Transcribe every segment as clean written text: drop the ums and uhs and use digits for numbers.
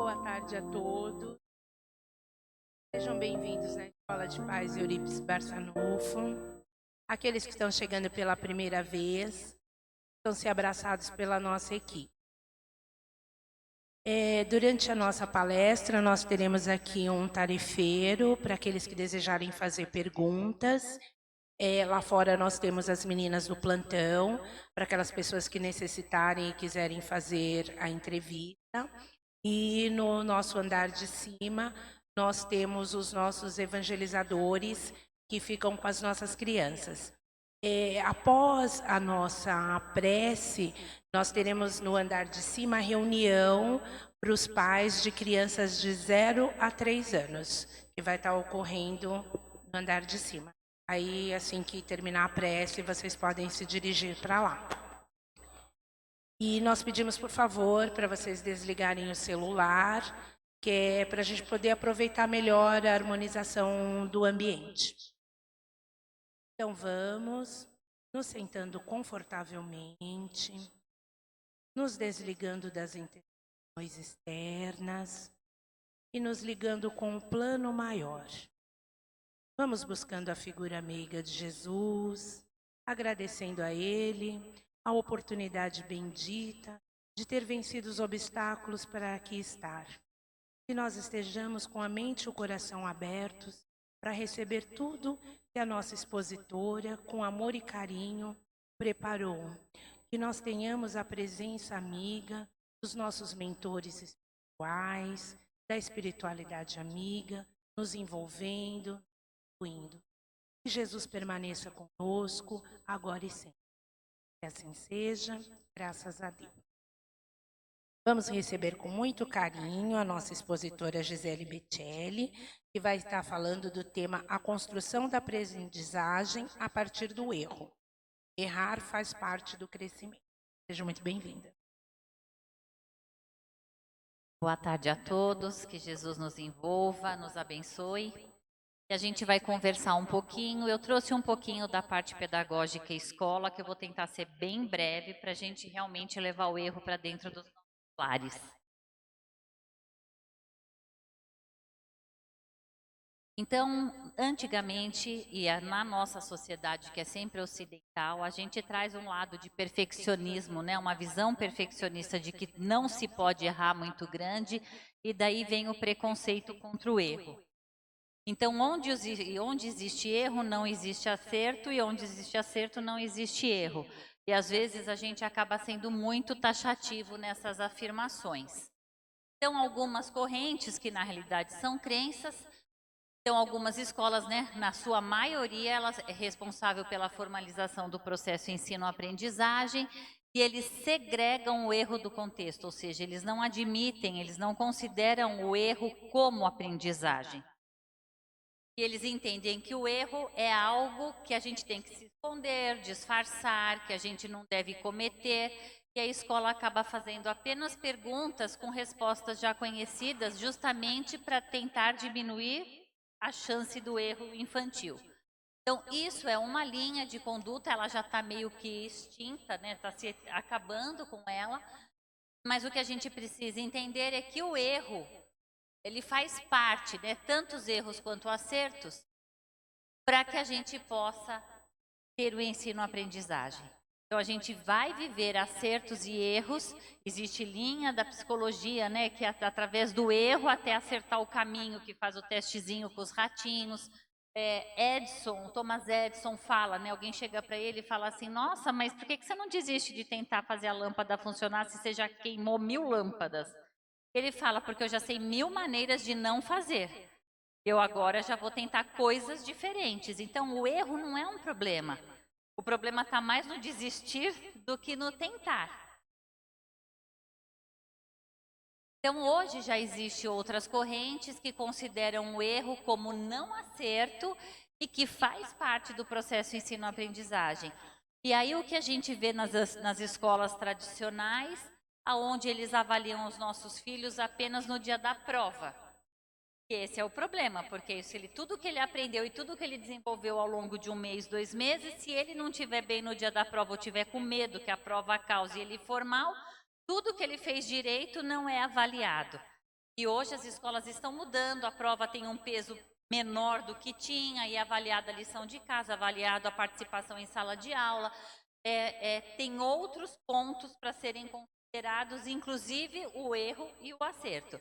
Boa tarde a todos. Sejam bem-vindos na Escola de Paz Eurípides Barçanufo. Aqueles que estão chegando pela primeira vez, estão se abraçados pela nossa equipe. Durante a nossa palestra, nós teremos aqui um tarefeiro para aqueles que desejarem fazer perguntas. Lá fora nós temos as meninas do plantão, para aquelas pessoas que necessitarem e quiserem fazer a entrevista. E no nosso andar de cima, nós temos os nossos evangelizadores que ficam com as nossas crianças. Após a nossa prece, nós teremos no andar de cima a reunião para os pais de crianças de 0 a 3 anos, que vai estar ocorrendo no andar de cima. Aí, assim que terminar a prece, vocês podem se dirigir para lá. E nós pedimos, por favor, para vocês desligarem o celular, que é para a gente poder aproveitar melhor a harmonização do ambiente. Então vamos, nos sentando confortavelmente, nos desligando das interrupções externas e nos ligando com o plano maior. Vamos buscando a figura meiga de Jesus, agradecendo a Ele a oportunidade bendita de ter vencido os obstáculos para aqui estar. Que nós estejamos com a mente e o coração abertos para receber tudo que a nossa expositora, com amor e carinho, preparou. Que nós tenhamos a presença amiga dos nossos mentores espirituais, da espiritualidade amiga, nos envolvendo, indo. Que Jesus permaneça conosco, agora e sempre. Que assim seja, graças a Deus. Vamos receber com muito carinho a nossa expositora Gisele Becelli, que vai estar falando do tema A Construção da Aprendizagem a partir do erro. Errar faz parte do crescimento. Seja muito bem-vinda. Boa tarde a todos, que Jesus nos envolva, nos abençoe. E a gente vai conversar um pouquinho. Eu trouxe um pouquinho da parte pedagógica e escola, que eu vou tentar ser bem breve, para a gente realmente levar o erro para dentro dos nossos lares. Então, antigamente, e na nossa sociedade, que é sempre ocidental, a gente traz um lado de perfeccionismo, né? Uma visão perfeccionista de que não se pode errar muito grande, e daí vem o preconceito contra o erro. Então, onde existe erro, não existe acerto, e onde existe acerto, não existe erro. E às vezes a gente acaba sendo muito taxativo nessas afirmações. Então, algumas correntes, que na realidade são crenças, então algumas escolas, né, na sua maioria, elas é responsável pela formalização do processo ensino-aprendizagem, e eles segregam o erro do contexto, ou seja, eles não admitem, eles não consideram o erro como aprendizagem. E eles entendem que o erro é algo que a gente tem que se esconder, disfarçar, que a gente não deve cometer, e a escola acaba fazendo apenas perguntas com respostas já conhecidas, justamente para tentar diminuir a chance do erro infantil. Então, isso é uma linha de conduta, ela já está meio que extinta, né? Está se acabando com ela, mas o que a gente precisa entender é que o erro, ele faz parte, né, tantos erros quanto acertos, para que a gente possa ter o ensino-aprendizagem. Então, a gente vai viver acertos e erros, existe linha da psicologia, né, que é através do erro até acertar o caminho, que faz o testezinho com os ratinhos. Thomas Edison fala, né, alguém chega para ele e fala assim, nossa, mas por que você não desiste de tentar fazer a lâmpada funcionar se você já queimou 1000 lâmpadas? Ele fala, porque eu já sei 1000 maneiras de não fazer. Eu agora já vou tentar coisas diferentes. Então, o erro não é um problema. O problema está mais no desistir do que no tentar. Então, hoje já existem outras correntes que consideram o erro como não acerto e que faz parte do processo ensino-aprendizagem. E aí o que a gente vê nas escolas tradicionais, aonde eles avaliam os nossos filhos apenas no dia da prova. Esse é o problema, porque tudo que ele aprendeu e tudo que ele desenvolveu ao longo de 1 mês, 2 meses, se ele não estiver bem no dia da prova ou tiver com medo que a prova cause ele for mal, tudo que ele fez direito não é avaliado. E hoje as escolas estão mudando, a prova tem um peso menor do que tinha, e avaliada a lição de casa, avaliado a participação em sala de aula. Tem outros pontos para serem considerados, inclusive o erro e o acerto.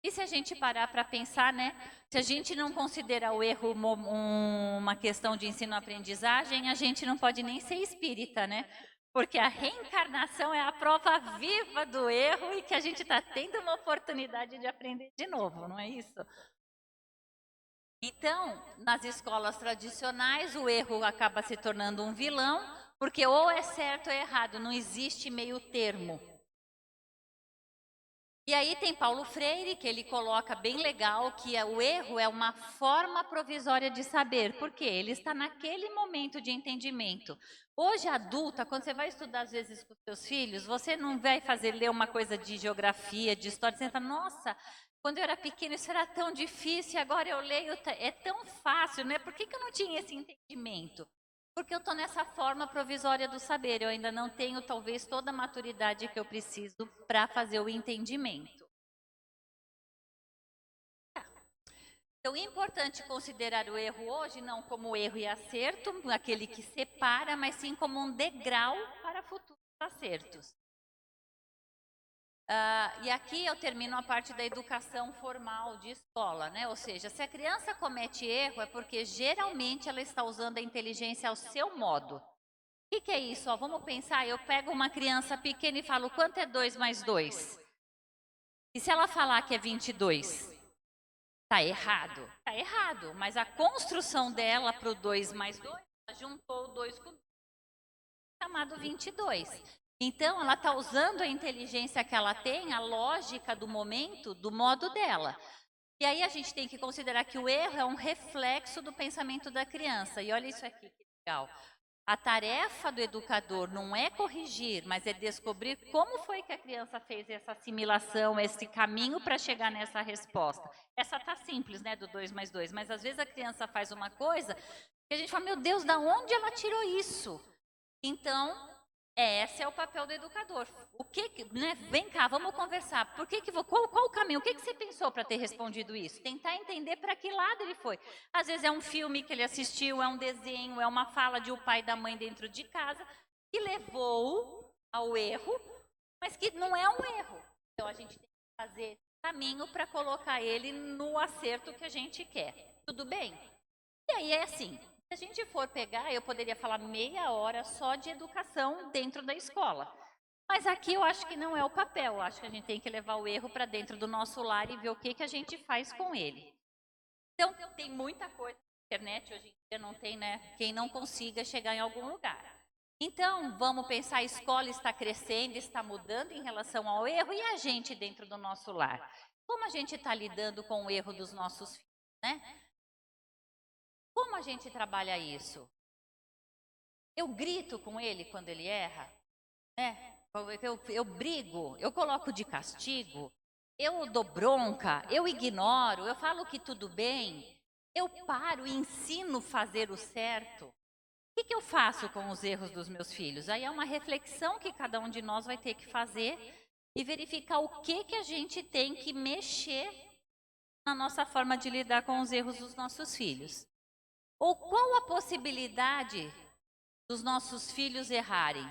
E se a gente parar para pensar, né? Se a gente não considera o erro uma questão de ensino-aprendizagem, a gente não pode nem ser espírita, né? Porque a reencarnação é a prova viva do erro e que a gente está tendo uma oportunidade de aprender de novo, não é isso? Então, nas escolas tradicionais, o erro acaba se tornando um vilão, porque ou é certo ou é errado, não existe meio termo. E aí tem Paulo Freire, que ele coloca bem legal que o erro é uma forma provisória de saber, porque ele está naquele momento de entendimento. Hoje, adulta, quando você vai estudar às vezes com os seus filhos, você não vai ler uma coisa de geografia, de história, você fala, nossa, quando eu era pequeno isso era tão difícil, agora eu leio, é tão fácil, né? Por que eu não tinha esse entendimento? Porque eu estou nessa forma provisória do saber, eu ainda não tenho talvez toda a maturidade que eu preciso para fazer o entendimento. Então é importante considerar o erro hoje não como erro e acerto, aquele que separa, mas sim como um degrau para futuros acertos. E aqui eu termino a parte da educação formal de escola, né? Ou seja, se a criança comete erro é porque geralmente ela está usando a inteligência ao seu modo. O que é isso? Vamos pensar, eu pego uma criança pequena e falo, quanto é 2 mais 2? E se ela falar que é 22? Está errado? Está errado, mas a construção dela para o 2 mais 2, ela juntou o 2 com o 2, chamado 22. Então, ela está usando a inteligência que ela tem, a lógica do momento, do modo dela. E aí a gente tem que considerar que o erro é um reflexo do pensamento da criança. E olha isso aqui, que legal. A tarefa do educador não é corrigir, mas é descobrir como foi que a criança fez essa assimilação, esse caminho para chegar nessa resposta. Essa tá simples, né, do 2 mais 2, mas às vezes a criança faz uma coisa que a gente fala, meu Deus, da onde ela tirou isso? Então, esse é o papel do educador. Né, vem cá, vamos conversar. Qual o caminho? O que você pensou para ter respondido isso? Tentar entender para que lado ele foi. Às vezes é um filme que ele assistiu, é um desenho, é uma fala de um pai e da mãe dentro de casa que levou ao erro, mas que não é um erro. Então a gente tem que fazer caminho para colocar ele no acerto que a gente quer. Tudo bem? E aí é assim. Se a gente for pegar, eu poderia falar meia hora só de educação dentro da escola. Mas aqui eu acho que não é o papel. Eu acho que a gente tem que levar o erro para dentro do nosso lar e ver o que a gente faz com ele. Então, tem muita coisa na internet, hoje em dia não tem, né? Quem não consiga chegar em algum lugar. Então, vamos pensar, a escola está crescendo, está mudando em relação ao erro, e a gente dentro do nosso lar? Como a gente está lidando com o erro dos nossos filhos, né? Como a gente trabalha isso? Eu grito com ele quando ele erra, né? Eu brigo, eu coloco de castigo, eu dou bronca, eu ignoro, eu falo que tudo bem, eu paro e ensino a fazer o certo. O que eu faço com os erros dos meus filhos? Aí é uma reflexão que cada um de nós vai ter que fazer e verificar o que a gente tem que mexer na nossa forma de lidar com os erros dos nossos filhos. Ou qual a possibilidade dos nossos filhos errarem?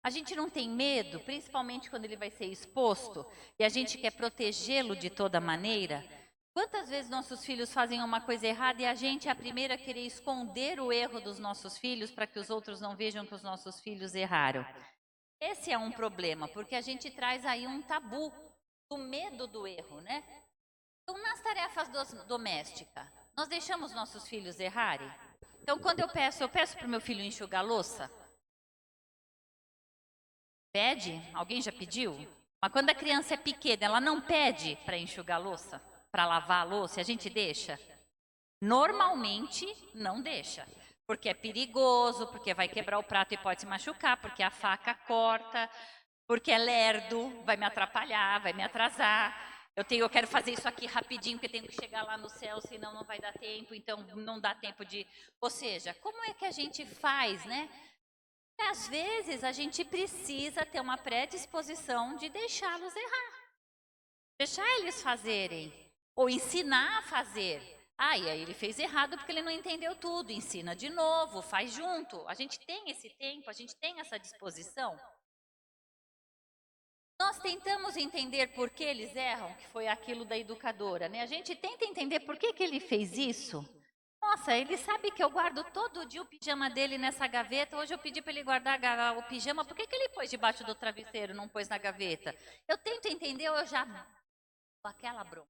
A gente não tem medo, principalmente quando ele vai ser exposto, e a gente quer protegê-lo de toda maneira? Quantas vezes nossos filhos fazem uma coisa errada e a gente é a primeira a querer esconder o erro dos nossos filhos para que os outros não vejam que os nossos filhos erraram? Esse é um problema, porque a gente traz aí um tabu, o medo do erro, né? Então, nas tarefas domésticas, nós deixamos nossos filhos errarem? Então, quando eu peço para o meu filho enxugar a louça? Pede? Alguém já pediu? Mas quando a criança é pequena, ela não pede para enxugar a louça? Para lavar a louça? A gente deixa? Normalmente, não deixa. Porque é perigoso, porque vai quebrar o prato e pode se machucar, porque a faca corta, porque é lerdo, vai me atrapalhar, vai me atrasar. Eu quero fazer isso aqui rapidinho, porque tenho que chegar lá no céu, senão não vai dar tempo, então não dá tempo de... Ou seja, como é que a gente faz, né? Às vezes a gente precisa ter uma predisposição de deixá-los errar. deixar eles fazerem, ou ensinar a fazer. Ah, e aí ele fez errado porque ele não entendeu tudo, ensina de novo, faz junto. A gente tem esse tempo, a gente tem essa disposição. Nós tentamos entender por que eles erram, que foi aquilo da educadora, né? A gente tenta entender por que ele fez isso. Nossa, ele sabe que eu guardo todo dia o pijama dele nessa gaveta. Hoje eu pedi para ele guardar o pijama, por que ele pôs debaixo do travesseiro, não pôs na gaveta? Eu tento entender, eu já dou aquela bronca.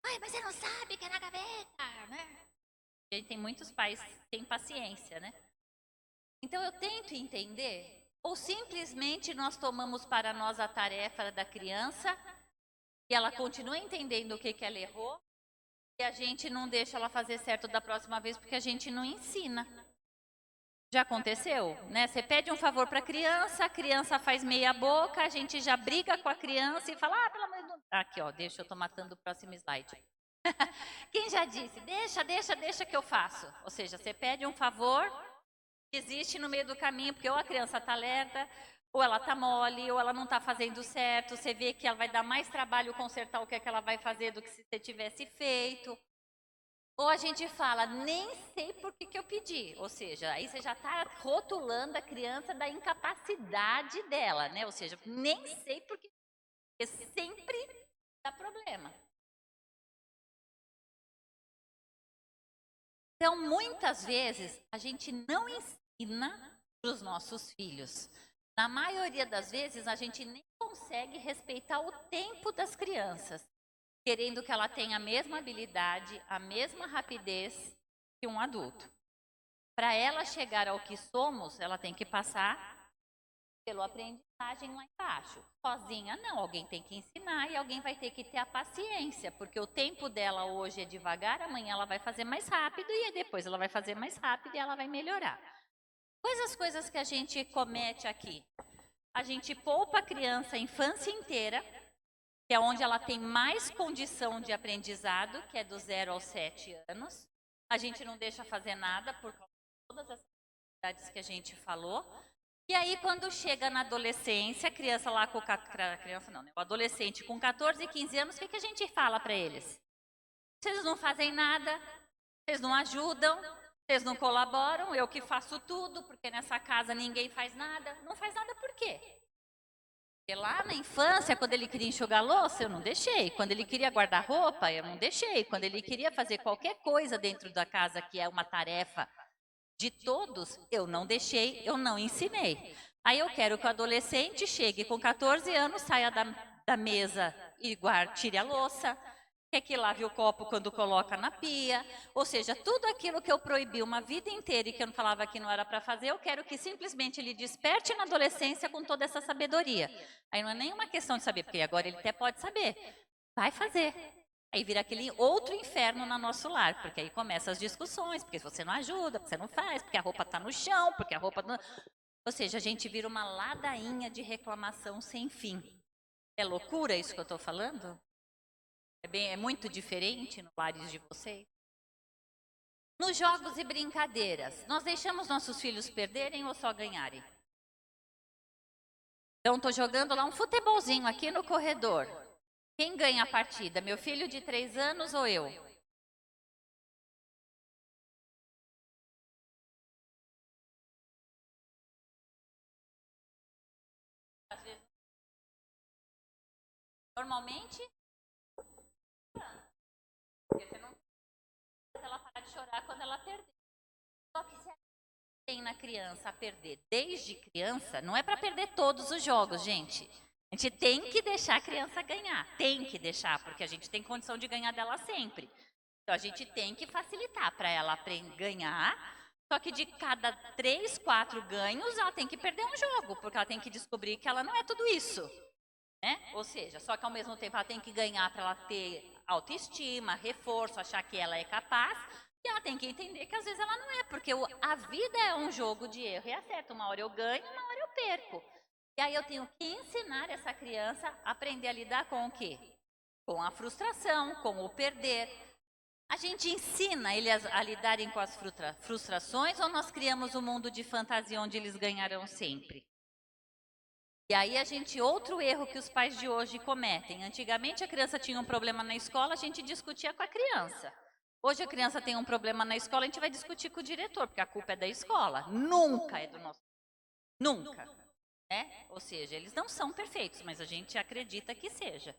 Ai, mas você não sabe que é na gaveta, né? A gente tem muitos pais sem paciência, né? Então eu tento entender. Ou simplesmente nós tomamos para nós a tarefa da criança e ela continua entendendo o que ela errou e a gente não deixa ela fazer certo da próxima vez porque a gente não ensina. Já aconteceu, né? Você pede um favor para a criança faz meia boca, a gente já briga com a criança e fala, pelo amor de Deus. Aqui, ó, deixa, eu tô matando o próximo slide. Quem já disse, deixa que eu faço. Ou seja, você pede um favor, existe no meio do caminho, porque ou a criança está lerda, ou ela está mole, ou ela não está fazendo certo. Você vê que ela vai dar mais trabalho consertar o que ela vai fazer do que se você tivesse feito. Ou a gente fala, nem sei por que eu pedi. Ou seja, aí você já está rotulando a criança da incapacidade dela, né? Ou seja, nem sei porque sempre dá problema. Então, muitas vezes, a gente não ensina para os nossos filhos. Na maioria das vezes, a gente nem consegue respeitar o tempo das crianças, querendo que ela tenha a mesma habilidade, a mesma rapidez que um adulto. Para ela chegar ao que somos, ela tem que passar pela aprendizagem lá embaixo. Sozinha não, alguém tem que ensinar e alguém vai ter que ter a paciência, porque o tempo dela hoje é devagar, amanhã ela vai fazer mais rápido e depois ela vai fazer mais rápido e ela vai melhorar. Quais as coisas que a gente comete aqui? A gente poupa a criança a infância inteira, que é onde ela tem mais condição de aprendizado, que é do 0 aos 7 anos. A gente não deixa fazer nada por causa de todas as atividades que a gente falou. E aí, quando chega na adolescência, a criança lá com o adolescente com 14, 15 anos, o que a gente fala para eles? Vocês não fazem nada, vocês não ajudam, vocês não colaboram, eu que faço tudo, porque nessa casa ninguém faz nada. Não faz nada por quê? Porque lá na infância, quando ele queria enxugar louça, eu não deixei. Quando ele queria guardar roupa, eu não deixei. Quando ele queria fazer qualquer coisa dentro da casa, que é uma tarefa de todos, eu não deixei, eu não ensinei. Aí eu quero que o adolescente chegue com 14 anos, saia da mesa e tire a louça, quer que lave o copo quando coloca na pia, ou seja, tudo aquilo que eu proibi uma vida inteira e que eu não falava que não era para fazer, eu quero que simplesmente ele desperte na adolescência com toda essa sabedoria. Aí não é nenhuma questão de saber, porque agora ele até pode saber. Vai fazer. Aí vira aquele outro inferno no nosso lar, porque aí começam as discussões, porque você não ajuda, porque você não faz, porque a roupa está no chão, porque a roupa não... Ou seja, a gente vira uma ladainha de reclamação sem fim. É loucura isso que eu estou falando? É muito diferente no lares de vocês? Nos jogos e brincadeiras, nós deixamos nossos filhos perderem ou só ganharem? Então, estou jogando lá um futebolzinho aqui no corredor. Quem ganha a partida? Meu filho de 3 anos ou eu? Normalmente, porque você não ela parar de chorar quando ela perder. Só que se a gente tem na criança a perder desde criança, não é para perder todos os jogos, gente. A gente tem que deixar a criança ganhar, tem que deixar, porque a gente tem condição de ganhar dela sempre. Então a gente tem que facilitar para ela ganhar, só que de cada 3, 4 ganhos, ela tem que perder um jogo, porque ela tem que descobrir que ela não é tudo isso. Né? Ou seja, só que ao mesmo tempo ela tem que ganhar para ela ter autoestima, reforço, achar que ela é capaz, e ela tem que entender que às vezes ela não é, porque a vida é um jogo de erro e acerto. Uma hora eu ganho, uma hora eu perco. E aí eu tenho que ensinar essa criança a aprender a lidar com o quê? Com a frustração, com o perder. A gente ensina eles a lidarem com as frustrações ou nós criamos um mundo de fantasia onde eles ganharão sempre? E aí outro erro que os pais de hoje cometem. Antigamente a criança tinha um problema na escola, a gente discutia com a criança. Hoje a criança tem um problema na escola, a gente vai discutir com o diretor, porque a culpa é da escola. Nunca é do nosso. Nunca. Né? Ou seja, eles não são perfeitos, mas a gente acredita que seja.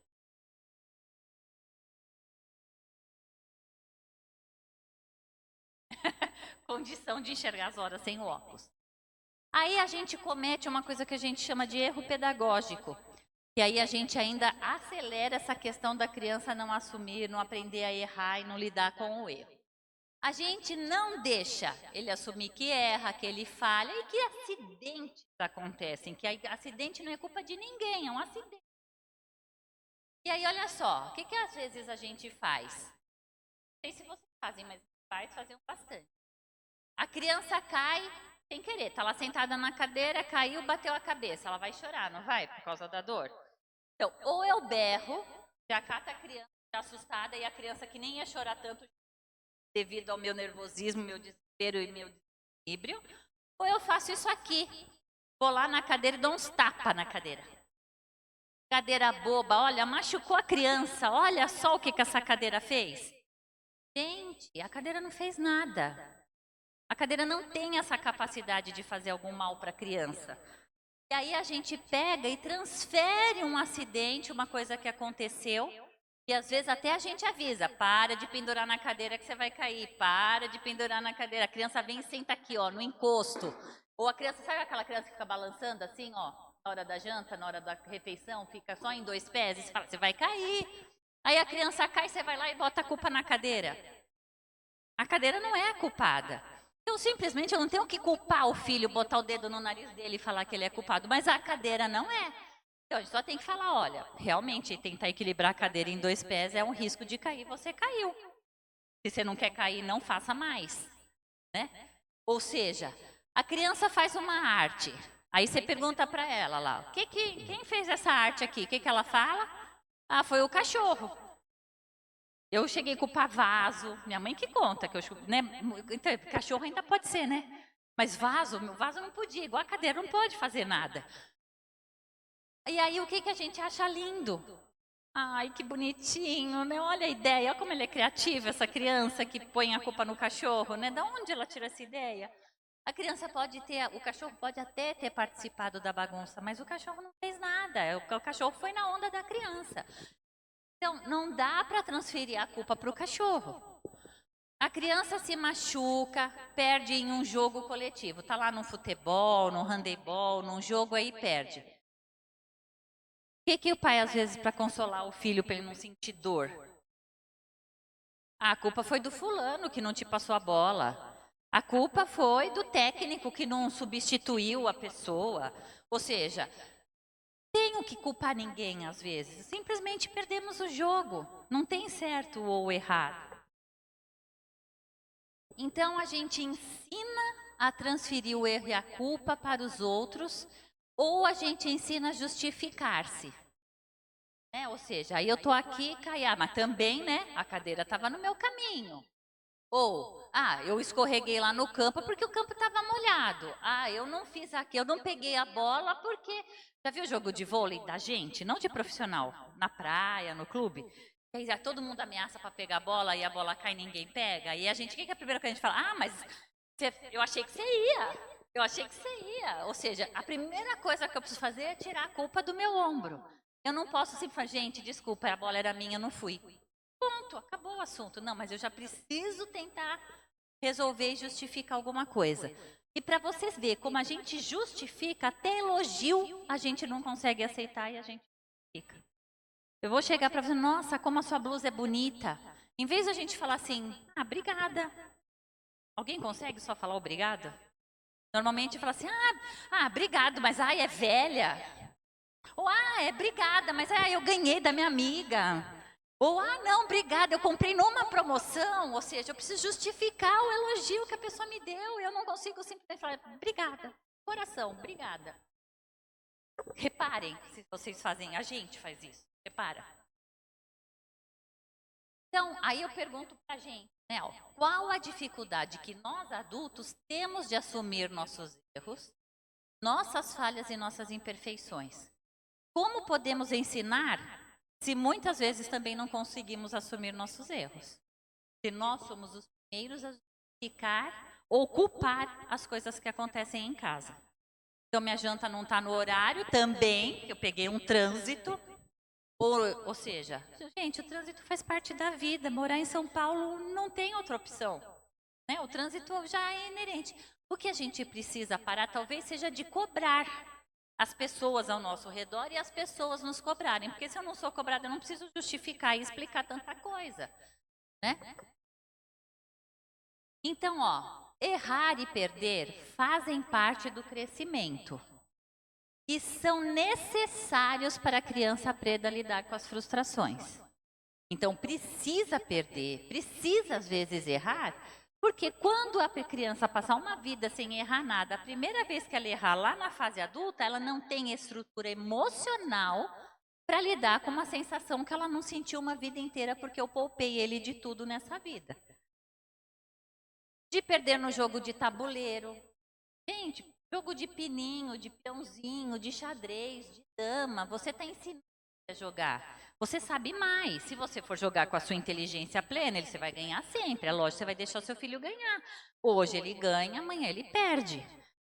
Condição de enxergar as horas sem o óculos. Aí a gente comete uma coisa que a gente chama de erro pedagógico. E aí a gente ainda acelera essa questão da criança não assumir, não aprender a errar e não lidar com o erro. A gente não deixa ele assumir que erra, que ele falha e que acidentes acontecem, que acidente não é culpa de ninguém, é um acidente. E aí, olha só, o que às vezes a gente faz? Não sei se vocês fazem, mas os pais faziam bastante. A criança cai sem querer, tá lá sentada na cadeira, caiu, bateu a cabeça. Ela vai chorar, não vai? Por causa da dor. Então, ou eu berro, já cata a criança assustada e a criança que nem ia chorar tanto devido ao meu nervosismo, meu desespero e meu desequilíbrio, ou eu faço isso aqui. Vou lá na cadeira e dou uns tapas na cadeira. Cadeira boba, olha, machucou a criança, olha só o que essa cadeira fez. Gente, a cadeira não fez nada. A cadeira não tem essa capacidade de fazer algum mal para a criança. E aí a gente pega e transfere um acidente, uma coisa que aconteceu, e às vezes até a gente avisa, para de pendurar na cadeira que você vai cair, para de pendurar na cadeira. A criança vem e senta aqui, ó, no encosto. Ou a criança, sabe aquela criança que fica balançando assim, ó, na hora da janta, na hora da refeição, fica só em 2 pés, e você fala, você vai cair. Aí a criança cai, você vai lá e bota a culpa na cadeira. A cadeira não é a culpada. Eu simplesmente não tenho que culpar o filho, botar o dedo no nariz dele e falar que ele é culpado, mas a cadeira não é. Então, a gente só tem que falar, olha, realmente tentar equilibrar a cadeira em 2 pés é um risco de cair, você caiu. Se você não quer cair, não faça mais. Né? Ou seja, a criança faz uma arte, aí você pergunta para ela lá, quem fez essa arte aqui? O que ela fala? Ah, foi o cachorro. Eu cheguei a culpar vaso, minha mãe que conta, que eu, né, então, cachorro ainda pode ser, né? Mas meu vaso não podia, igual a cadeira não pode fazer nada. E aí o que a gente acha lindo? Ai, que bonitinho, né? Olha a ideia, olha como ele é criativo, essa criança que põe a culpa no cachorro, né? Da onde ela tira essa ideia? A criança pode ter, o cachorro pode até ter participado da bagunça, mas o cachorro não fez nada, o cachorro foi na onda da criança. Então, não dá para transferir a culpa para o cachorro. A criança se machuca, perde em um jogo coletivo. Tá lá no futebol, no handebol, num jogo aí perde. O que o pai, às vezes, para consolar o filho, para ele não sentir dor? A culpa foi do fulano que não te passou a bola. A culpa foi do técnico que não substituiu a pessoa. Ou seja, tenho que culpar ninguém às vezes. Simplesmente perdemos o jogo. Não tem certo ou errado. Então a gente ensina a transferir o erro e a culpa para os outros, ou a gente ensina a justificar-se. Ou seja, aí eu tô aqui, Caiá, mas também, né, a cadeira estava no meu caminho. Ou, eu escorreguei lá no campo porque o campo estava molhado. Eu não fiz aqui, eu não peguei a bola porque... Já viu o jogo de vôlei da gente? Não de profissional, na praia, no clube? Aí todo mundo ameaça para pegar a bola e a bola cai e ninguém pega. E a gente, o que é a primeira coisa que a gente fala? Mas eu achei que você ia. Eu achei que você ia. Ou seja, a primeira coisa que eu preciso fazer é tirar a culpa do meu ombro. Eu não posso simplesmente falar, gente, desculpa, a bola era minha, eu não fui. Ponto, acabou o assunto. Não, mas eu já preciso tentar resolver e justificar alguma coisa. E para vocês verem como a gente justifica, até elogio a gente não consegue aceitar e a gente fica. Eu vou chegar para você, nossa, como a sua blusa é bonita. Em vez de a gente falar assim, obrigada. Alguém consegue só falar obrigada? Normalmente fala assim, obrigado, mas é velha. Ou, é obrigada, mas eu ganhei da minha amiga. Ou, não, obrigada, eu comprei numa promoção. Ou seja, eu preciso justificar o elogio que a pessoa me deu. Eu não consigo simplesmente falar, obrigada, coração, obrigada. Reparem, se vocês fazem, a gente faz isso, repara. Então, aí eu pergunto pra gente, né, qual a dificuldade que nós adultos temos de assumir nossos erros, nossas falhas e nossas imperfeições. Como podemos ensinar se muitas vezes também não conseguimos assumir nossos erros? Se nós somos os primeiros a justificar ou culpar as coisas que acontecem em casa. Então, minha janta não está no horário também, eu peguei um trânsito. Ou seja, gente, o trânsito faz parte da vida. Morar em São Paulo não tem outra opção. Né? O trânsito já é inerente. O que a gente precisa parar talvez seja de cobrar as pessoas ao nosso redor e as pessoas nos cobrarem. Porque se eu não sou cobrada, eu não preciso justificar e explicar tanta coisa. Né? Então, errar e perder fazem parte do crescimento. E são necessários para a criança aprender a lidar com as frustrações. Então, precisa perder, precisa às vezes errar, porque quando a criança passar uma vida sem errar nada, a primeira vez que ela errar lá na fase adulta, ela não tem estrutura emocional para lidar com uma sensação que ela não sentiu uma vida inteira, porque eu poupei ele de tudo nessa vida. De perder no jogo de tabuleiro. Gente, jogo de pininho, de peãozinho, de xadrez, de dama, você está ensinando a jogar. Você sabe mais. Se você for jogar com a sua inteligência plena, você vai ganhar sempre. É lógico, você vai deixar o seu filho ganhar. Hoje ele ganha, amanhã ele perde.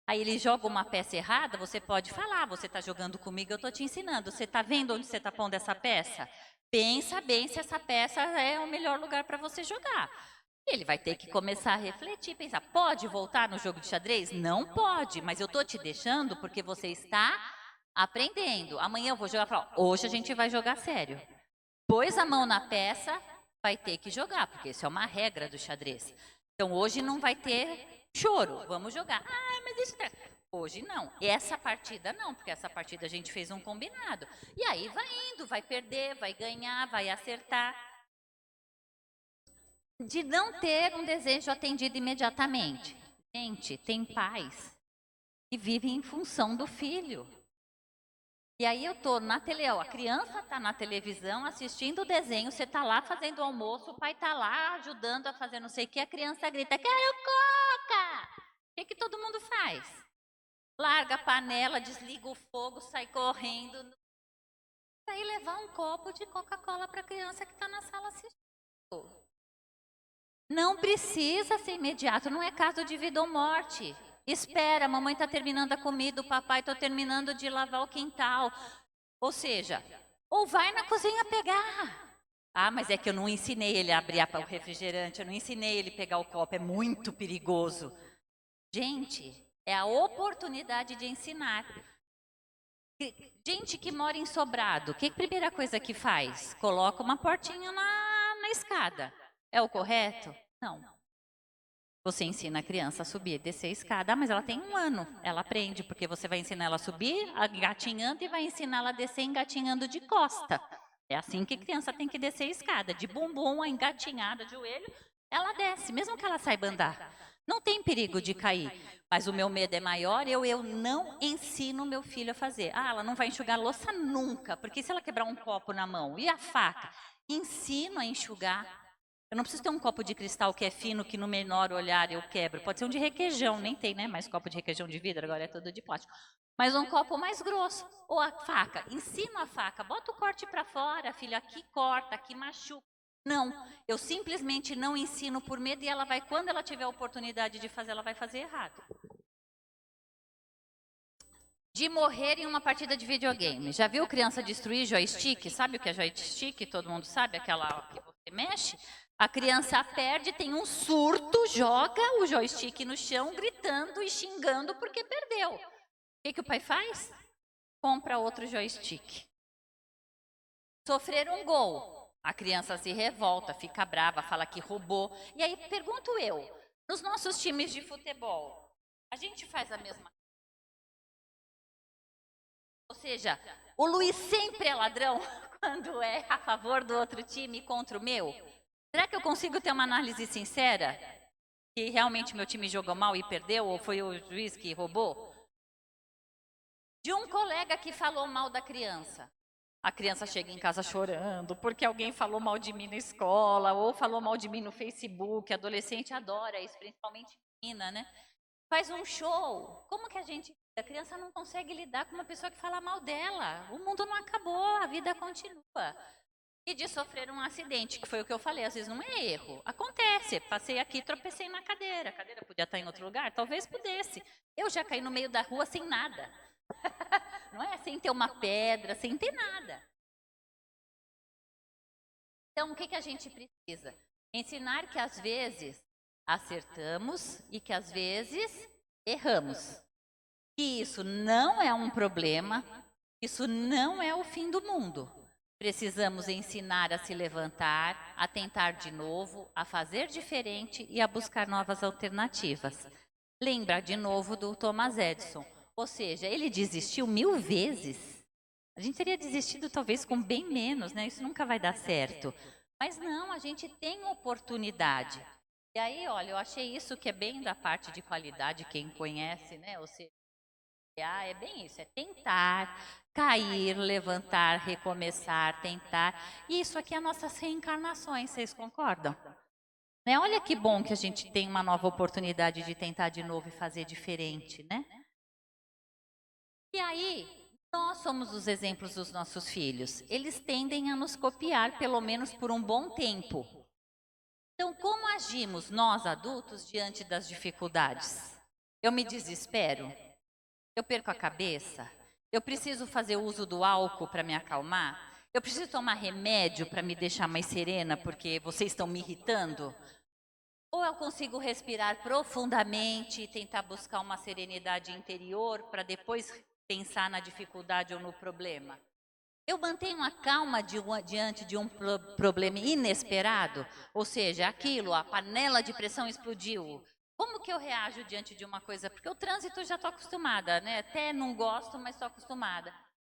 Aí ele joga uma peça errada, você pode falar, você está jogando comigo, eu estou te ensinando. Você está vendo onde você está pondo essa peça? Pensa bem se essa peça é o melhor lugar para você jogar. Ele vai ter que começar a refletir, pensar, pode voltar no jogo de xadrez? Não pode, mas eu estou te deixando porque você está aprendendo. Amanhã eu vou jogar e falar, hoje a gente vai jogar sério. Pôs a mão na peça, vai ter que jogar, porque isso é uma regra do xadrez. Então hoje não vai ter choro, vamos jogar. Ah, mas isso... Hoje não, essa partida não, porque essa partida a gente fez um combinado. E aí vai indo, vai perder, vai ganhar, vai acertar. De não ter um desejo atendido imediatamente. Gente, tem pais que vivem em função do filho. E aí eu tô na a criança tá na televisão assistindo o desenho, você tá lá fazendo o almoço, o pai tá lá ajudando a fazer não sei o que, a criança grita, quero coca! O que todo mundo faz? Larga a panela, desliga o fogo, sai correndo. Aí levar um copo de Coca-Cola para a criança que está na sala assistindo. Não precisa ser imediato, não é caso de vida ou morte. Espera, a mamãe está terminando a comida, o papai está terminando de lavar o quintal. Ou seja, ou vai na cozinha pegar. Ah, mas é que eu não ensinei ele a abrir o refrigerante, eu não ensinei ele a pegar o copo, é muito perigoso. Gente, é a oportunidade de ensinar. Gente que mora em sobrado, que primeira coisa que faz? Coloca uma portinha na escada. É o correto? Não. Você ensina a criança a subir e descer a escada, mas ela tem 1 ano. Ela aprende, porque você vai ensinar ela a subir engatinhando e vai ensinar ela a descer engatinhando de costa. É assim que a criança tem que descer a escada. De bumbum, a engatinhada, de joelho, ela desce, mesmo que ela saiba andar. Não tem perigo de cair. Mas o meu medo é maior, eu não ensino meu filho a fazer. Ah, ela não vai enxugar louça nunca, porque se ela quebrar um copo na mão e a faca, ensino a enxugar. Eu não preciso ter um copo de cristal que é fino, que no menor olhar eu quebro. Pode ser um de requeijão, nem tem, né? Mais copo de requeijão de vidro, agora é tudo de plástico. Mas um copo mais grosso. Ou a faca, ensino a faca, bota o corte para fora, filho, aqui corta, aqui machuca. Não, eu simplesmente não ensino por medo e ela vai, quando ela tiver a oportunidade de fazer, ela vai fazer errado. De morrer em uma partida de videogame. Já viu criança destruir joystick? Sabe o que é joystick? Todo mundo sabe, aquela que você mexe? A criança perde, tem um surto, joga o joystick no chão, gritando e xingando porque perdeu. O que o pai faz? Compra outro joystick. Sofrer um gol. A criança se revolta, fica brava, fala que roubou. E aí pergunto eu, nos nossos times de futebol, a gente faz a mesma coisa? Ou seja, o Luiz sempre é ladrão quando é a favor do outro time contra o meu? Será que eu consigo ter uma análise sincera? Que realmente meu time jogou mal e perdeu? Ou foi o juiz que roubou? De um colega que falou mal da criança. A criança chega em casa chorando porque alguém falou mal de mim na escola ou falou mal de mim no Facebook. Adolescente adora isso, principalmente menina, né? Faz um show. Como que a gente A criança não consegue lidar com uma pessoa que fala mal dela. O mundo não acabou, a vida continua. E de sofrer um acidente, que foi o que eu falei, às vezes não é erro. Acontece, passei aqui, tropecei na cadeira. A cadeira podia estar em outro lugar? Talvez pudesse. Eu já caí no meio da rua sem nada. Não é? Sem ter uma pedra, sem ter nada. Então, o que a gente precisa? Ensinar que às vezes acertamos e que às vezes erramos. Que isso não é um problema, isso não é o fim do mundo. Precisamos ensinar a se levantar, a tentar de novo, a fazer diferente e a buscar novas alternativas. Lembra de novo do Thomas Edison, ou seja, ele desistiu 1000 vezes. A gente teria desistido talvez com bem menos, né? Isso nunca vai dar certo. Mas não, a gente tem oportunidade. E aí, olha, eu achei isso que é bem da parte de qualidade, quem conhece, né? Ou seja, é bem isso, é tentar, cair, levantar, recomeçar, tentar. E isso aqui é nossas reencarnações, vocês concordam? Né? Olha que bom que a gente tem uma nova oportunidade de tentar de novo e fazer diferente, né? E aí, nós somos os exemplos dos nossos filhos. Eles tendem a nos copiar, pelo menos por um bom tempo. Então, como agimos nós adultos diante das dificuldades? Eu me desespero? Eu perco a cabeça? Eu preciso fazer uso do álcool para me acalmar? Eu preciso tomar remédio para me deixar mais serena porque vocês estão me irritando? Ou eu consigo respirar profundamente e tentar buscar uma serenidade interior para depois pensar na dificuldade ou no problema? Eu mantenho a calma diante de um problema inesperado, ou seja, aquilo, a panela de pressão explodiu. Como que eu reajo diante de uma coisa? Porque o trânsito já estou acostumada, né? Até não gosto, mas estou acostumada.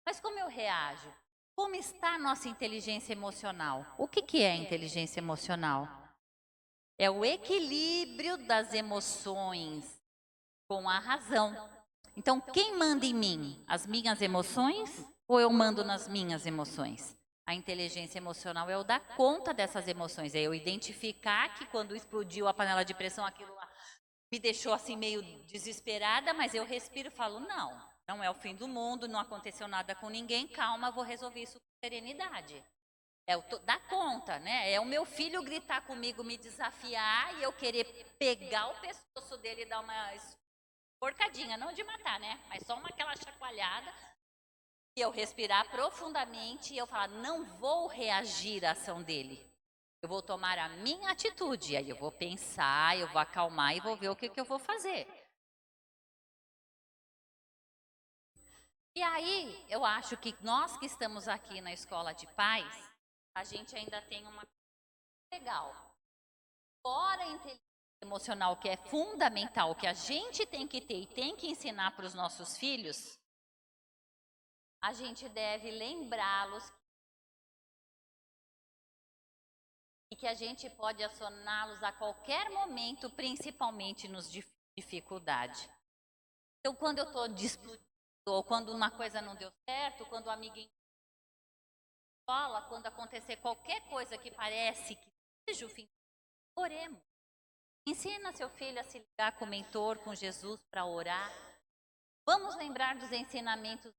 Mas como eu reajo? Como está a nossa inteligência emocional? O que é inteligência emocional? É o equilíbrio das emoções com a razão. Então, quem manda em mim? As minhas emoções ou eu mando nas minhas emoções? A inteligência emocional é eu dar conta dessas emoções, é eu identificar que quando explodiu a panela de pressão, aquilo lá me deixou assim meio desesperada, mas eu respiro e falo, não, não é o fim do mundo, não aconteceu nada com ninguém, calma, vou resolver isso com serenidade. É o dar conta, né? É o meu filho gritar comigo, me desafiar e eu querer pegar o pescoço dele e dar uma porcadinha, não de matar, né? Mas só aquela chacoalhada. E eu respirar profundamente e eu falar, não vou reagir à ação dele. Eu vou tomar a minha atitude. Aí eu vou pensar, eu vou acalmar e vou ver o que eu vou fazer. E aí, eu acho que nós que estamos aqui na escola de paz, a gente ainda tem uma coisa legal. Fora a inteligência emocional, que é fundamental, que a gente tem que ter e tem que ensinar para os nossos filhos, a gente deve lembrá-los e que a gente pode acioná-los a qualquer momento, principalmente nos dificuldade. Então, quando eu estou discutindo, ou quando uma coisa não deu certo, quando o amiguinho fala, quando acontecer qualquer coisa que parece que seja o fim, oremos. Ensina seu filho a se ligar com o mentor, com Jesus, para orar. Vamos lembrar dos ensinamentos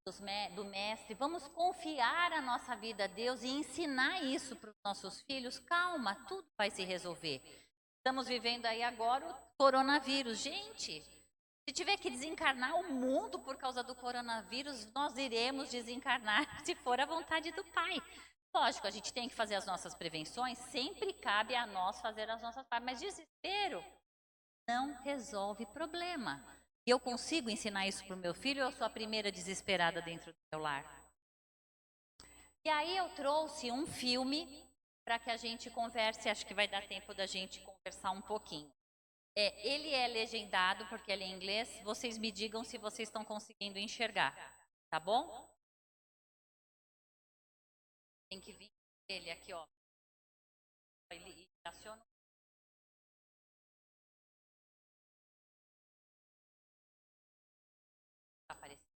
do Mestre, vamos confiar a nossa vida a Deus e ensinar isso para os nossos filhos. Calma, tudo vai se resolver. Estamos vivendo aí agora o coronavírus. Gente, se tiver que desencarnar o mundo por causa do coronavírus, nós iremos desencarnar se for a vontade do Pai. Lógico, a gente tem que fazer as nossas prevenções, sempre cabe a nós fazer as nossas partes, mas desespero não resolve problema. E eu consigo ensinar isso para o meu filho ou eu sou a primeira desesperada dentro do meu lar? E aí eu trouxe um filme para que a gente converse, acho que vai dar tempo da gente conversar um pouquinho. Ele é legendado porque ele é em inglês, vocês me digam se vocês estão conseguindo enxergar, tá bom? Tem que vir ele aqui, ó. Ele aciona. Tá aparecendo.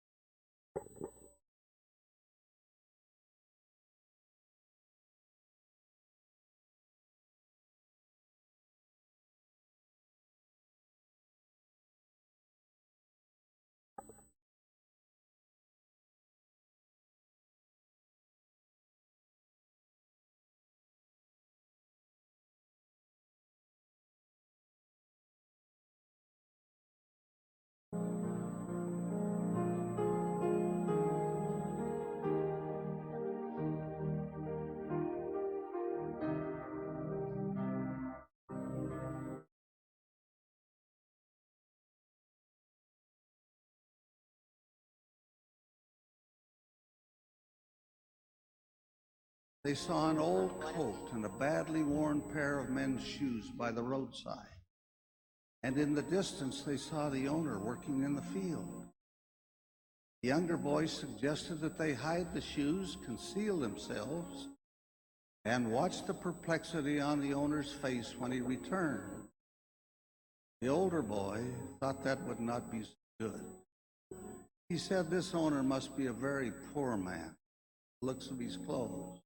they saw an old coat and a badly worn pair of men's shoes by the roadside. And in the distance, they saw the owner working in the field. The younger boy suggested that they hide the shoes, conceal themselves, and watch the perplexity on the owner's face when he returned. The older boy thought that would not be so good. He said this owner must be a very poor man, looks of his clothes.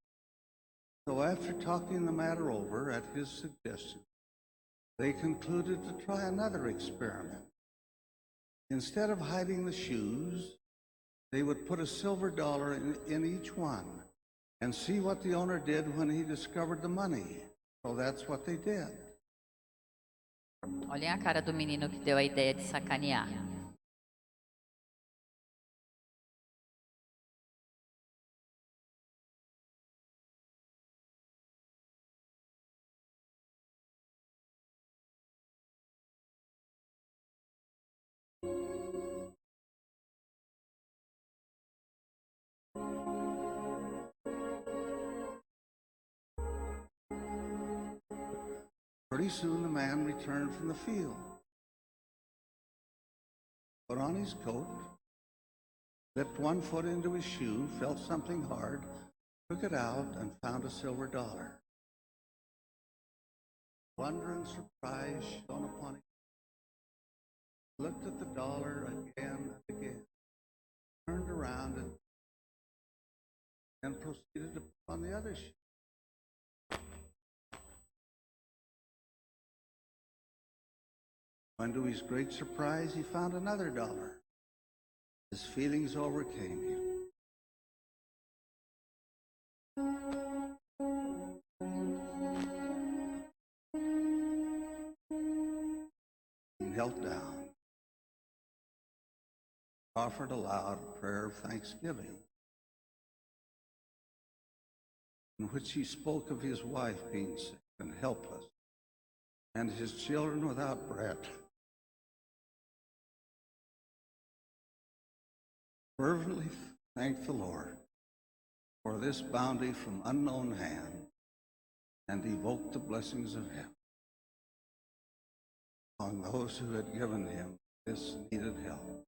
So after talking the matter over at his suggestion, they concluded to try another experiment. Instead of hiding the shoes, they would put a silver dollar in each one and see what the owner did when he discovered the money. So that's what they did. Olhem a cara do menino que deu a ideia de sacanear. Pretty soon the man returned from the field, put on his coat, slipped one foot into his shoe, felt something hard, took it out, and found a silver dollar. Wonder and surprise shone upon him. He looked at the dollar again and again, turned around and proceeded to put on the other shoe. When to his great surprise, he found another dollar. His feelings overcame him. He knelt down, offered a loud prayer of thanksgiving, in which he spoke of his wife being sick and helpless, and his children without bread. Fervently thanked the Lord for this bounty from unknown hand, and evoked the blessings of heaven on those who had given him this needed help.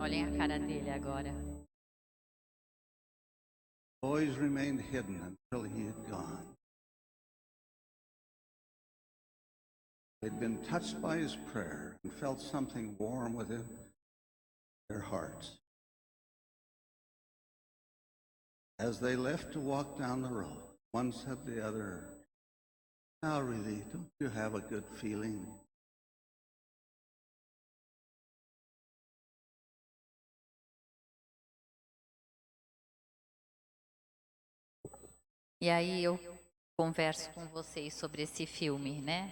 Olhem a cara dele agora. Boys remained hidden until he had gone. They'd been touched by his prayer and felt something warm within their hearts. As they left to walk down the road, one said to the other, "Now really, don't you have a good feeling?" E aí eu converso com vocês sobre esse filme, né?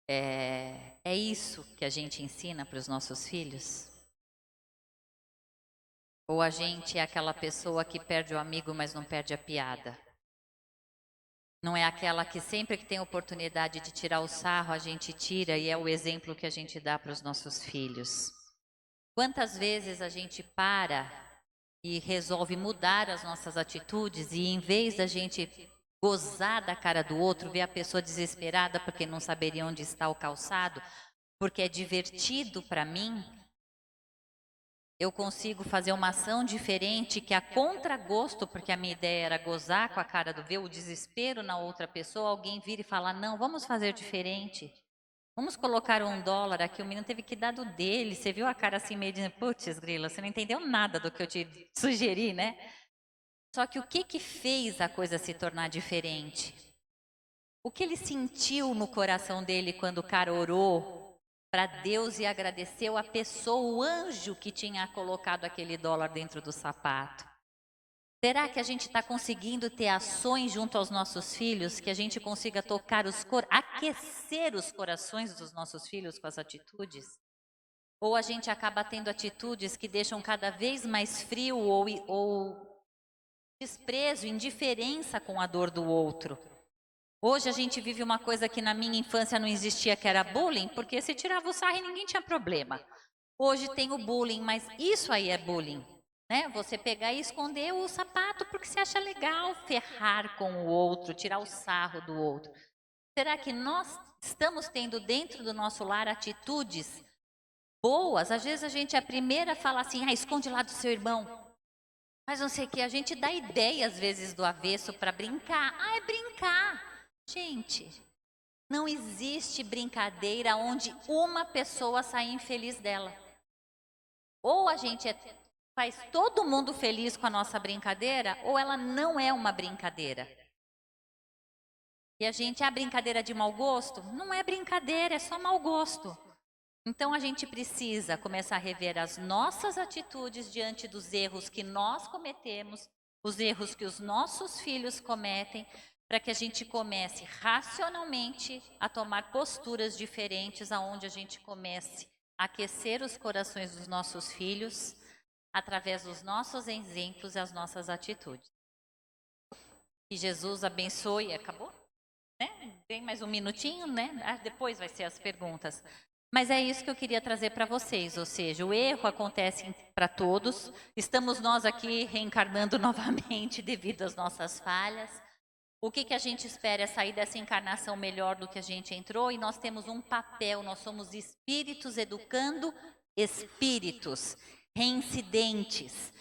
É isso que a gente ensina para os nossos filhos? Ou a gente é aquela pessoa que perde o amigo, mas não perde a piada? Não é aquela que sempre que tem oportunidade de tirar o sarro, a gente tira, e é o exemplo que a gente dá para os nossos filhos? Quantas vezes a gente para e resolve mudar as nossas atitudes, e em vez da gente gozar da cara do outro, ver a pessoa desesperada porque não saberia onde está o calçado, porque é divertido para mim, eu consigo fazer uma ação diferente que a contragosto, porque a minha ideia era gozar com a cara do ver o desespero na outra pessoa, alguém vira e fala, não, vamos fazer diferente. Vamos colocar $1 aqui, o menino teve que dar do dele, você viu a cara assim meio de, putz, grila, você não entendeu nada do que eu te sugeri, né? Só que o que fez a coisa se tornar diferente? O que ele sentiu no coração dele quando o cara orou para Deus e agradeceu a pessoa, o anjo que tinha colocado aquele $1 dentro do sapato? Será que a gente está conseguindo ter ações junto aos nossos filhos, que a gente consiga tocar aquecer os corações dos nossos filhos com as atitudes? Ou a gente acaba tendo atitudes que deixam cada vez mais frio ou desprezo, indiferença com a dor do outro? Hoje a gente vive uma coisa que na minha infância não existia, que era bullying, porque se tirava o sarro e ninguém tinha problema. Hoje tem o bullying, mas isso aí é bullying. né? Você pegar e esconder o sapato porque você acha legal ferrar com o outro, tirar o sarro do outro. Será que nós estamos tendo dentro do nosso lar atitudes boas? Às vezes a gente é a primeira a falar assim, esconde lá do seu irmão. Mas não sei o que, a gente dá ideia às vezes do avesso para brincar. É brincar. Gente, não existe brincadeira onde uma pessoa sai infeliz dela. Ou a gente faz todo mundo feliz com a nossa brincadeira, ou ela não é uma brincadeira. E a brincadeira de mau gosto? Não é brincadeira, é só mau gosto. Então a gente precisa começar a rever as nossas atitudes diante dos erros que nós cometemos, os erros que os nossos filhos cometem, para que a gente comece racionalmente a tomar posturas diferentes, aonde a gente comece a aquecer os corações dos nossos filhos através dos nossos exemplos e as nossas atitudes. Que Jesus abençoe. Acabou? Né? Tem mais um minutinho, né? Depois vai ser as perguntas. Mas é isso que eu queria trazer para vocês, ou seja, o erro acontece para todos, estamos nós aqui reencarnando novamente devido às nossas falhas. O que a gente espera é sair dessa encarnação melhor do que a gente entrou, e nós temos um papel, nós somos espíritos educando espíritos, reincidentes,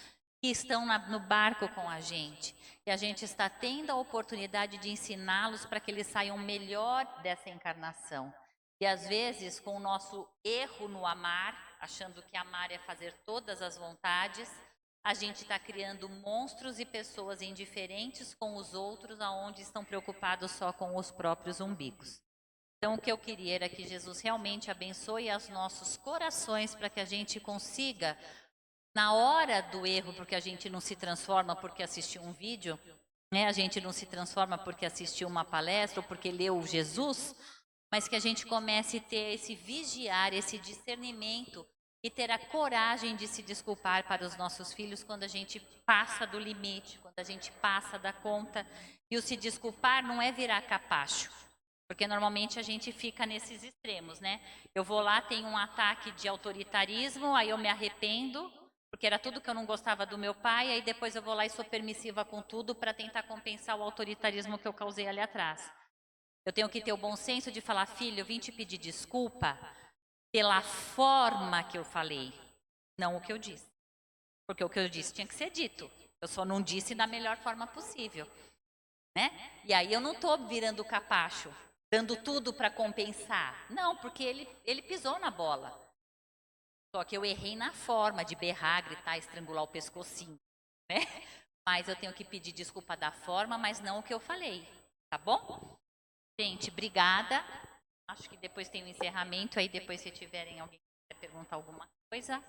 que estão no barco com a gente. E a gente está tendo a oportunidade de ensiná-los para que eles saiam melhor dessa encarnação. E às vezes, com o nosso erro no amar, achando que amar é fazer todas as vontades, a gente está criando monstros e pessoas indiferentes com os outros, aonde estão preocupados só com os próprios umbigos. Então, o que eu queria era que Jesus realmente abençoe os nossos corações para que a gente consiga, na hora do erro, porque a gente não se transforma porque assistiu um vídeo, né? A gente não se transforma porque assistiu uma palestra ou porque leu Jesus, mas que a gente comece a ter esse vigiar, esse discernimento e ter a coragem de se desculpar para os nossos filhos quando a gente passa do limite, quando a gente passa da conta. E o se desculpar não é virar capacho, porque normalmente a gente fica nesses extremos, né? Eu vou lá, tenho um ataque de autoritarismo, aí eu me arrependo, porque era tudo que eu não gostava do meu pai, aí depois eu vou lá e sou permissiva com tudo para tentar compensar o autoritarismo que eu causei ali atrás. Eu tenho que ter o bom senso de falar, filho, eu vim te pedir desculpa pela forma que eu falei, não o que eu disse. Porque o que eu disse tinha que ser dito. Eu só não disse da melhor forma possível, né? E aí eu não estou virando capacho, dando tudo para compensar. Não, porque ele pisou na bola. Só que eu errei na forma de berrar, gritar, estrangular o pescocinho, né? Mas eu tenho que pedir desculpa da forma, mas não o que eu falei, tá bom? Gente, obrigada. Acho que depois tem um encerramento, aí depois se tiverem alguém que quer perguntar alguma coisa.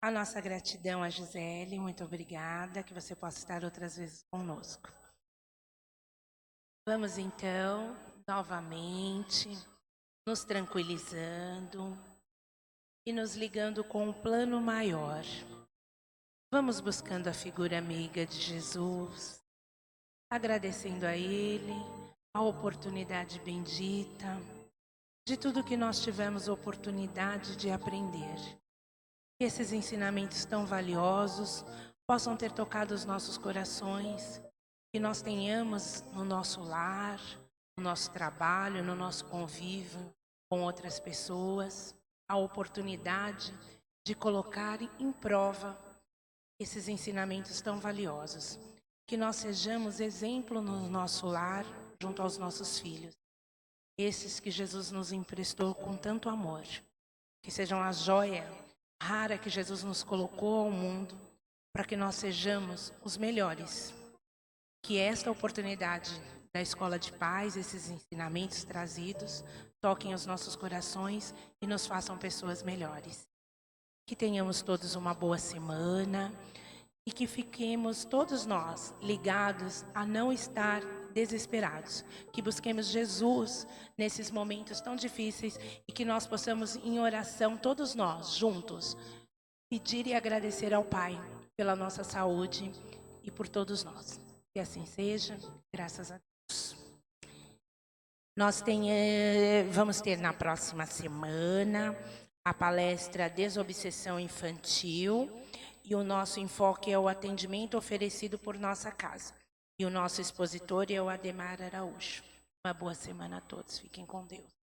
A nossa gratidão a Gisele, muito obrigada, que você possa estar outras vezes conosco. Vamos então, novamente, nos tranquilizando e nos ligando com um plano maior. Vamos buscando a figura amiga de Jesus, agradecendo a Ele a oportunidade bendita de tudo que nós tivemos oportunidade de aprender. Que esses ensinamentos tão valiosos possam ter tocado os nossos corações, que nós tenhamos no nosso lar, no nosso trabalho, no nosso convívio com outras pessoas, a oportunidade de colocar em prova esses ensinamentos tão valiosos. Que nós sejamos exemplo no nosso lar, junto aos nossos filhos. Esses que Jesus nos emprestou com tanto amor. Que sejam a joia rara que Jesus nos colocou ao mundo, para que nós sejamos os melhores. Que esta oportunidade da Escola de Paz, esses ensinamentos trazidos, toquem os nossos corações e nos façam pessoas melhores. Que tenhamos todos uma boa semana e que fiquemos todos nós ligados a não estar desesperados. Que busquemos Jesus nesses momentos tão difíceis e que nós possamos, em oração, todos nós, juntos, pedir e agradecer ao Pai pela nossa saúde e por todos nós. Que assim seja, graças a Deus. Vamos ter na próxima semana a palestra Desobsessão Infantil e o nosso enfoque é o atendimento oferecido por nossa casa. E o nosso expositor é o Ademar Araújo. Uma boa semana a todos. Fiquem com Deus.